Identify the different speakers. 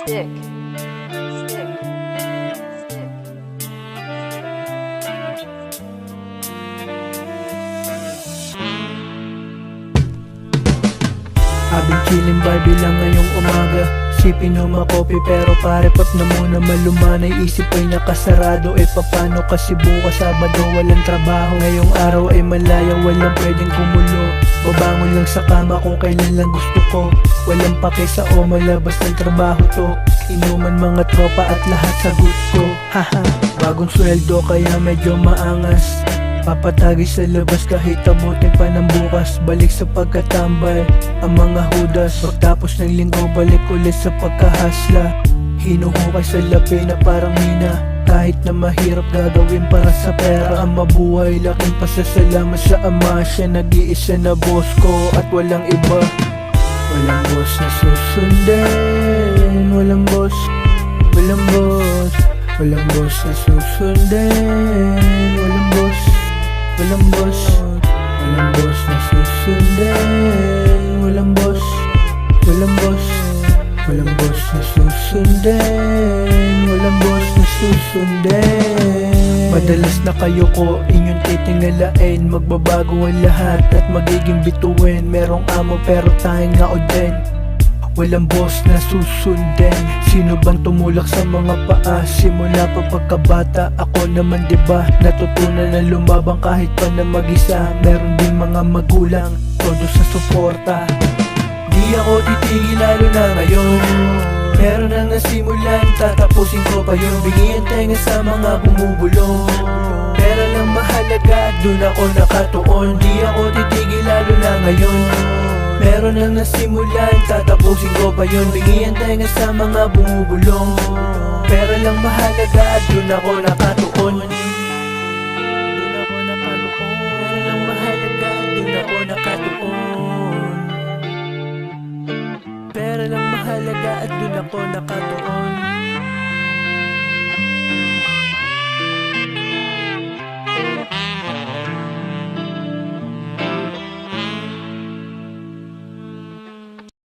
Speaker 1: Stick. Stick.
Speaker 2: I've been chillin' Barbie lang ngayong umaga. Sipin o makopi pero pare pap na muna malumanay. Isip ay nakasarado, papano kasi bukas Sabado walang trabaho. Ngayong araw ay malaya, walang pwedeng gumulo. Babangon lang sa kama kung kailan lang gusto ko. Walang pake sa malabas ng trabaho to. Inuman mga tropa at lahat sagot ko. Haha, bagong sweldo kaya medyo maangas. Papatagi sa labas kahit abutin pa ng bukas. Balik sa pagkatambay ang mga hudas. Pagtapos ng linggo balik ulit sa pagkahasla. Hinuhukay sa labi na parang mina. Kahit na mahirap gagawin para sa pera ang mabuhay. Laking pasasalamat sa ama, siya nag-iisa na boss ko at walang iba. Walang boss na susundin. Walang boss, walang boss. Walang boss na susundin. Walang boss, walang boss. Walang boss na susundin. Walang boss, walang boss. Walang boss na susundin. Walang boss na susundin. Madalas na kayo ko inyong titingalain. Magbabago ang lahat at magiging bituin. Merong amo pero tayong ngao din. Walang boss na susundin. Sino bang tumulak sa mga paa? Simula pa pagkabata, ako naman diba? Natutunan na lumabang kahit pa na mag-isa. Meron din mga magulang, todo sa suporta. Di ako titigil lalo na ngayon. Meron nang nasimulan, tatapusin ko pa yun. Bigyan tenga sa mga bumubulong. Pera lang mahalaga, dun ako nakatuon. Di ako titigil lalo na ngayon. Meron nang nasimulan, tatapusin ko pa yun. Bigyan tenga sa mga bumubulong. Pera lang mahalaga, dun ako nakatuon. Dun ako nakatuon. Pera lang mahalaga, dun ako nakatuon. Pera lang mahalaga at dun ako nakatuon.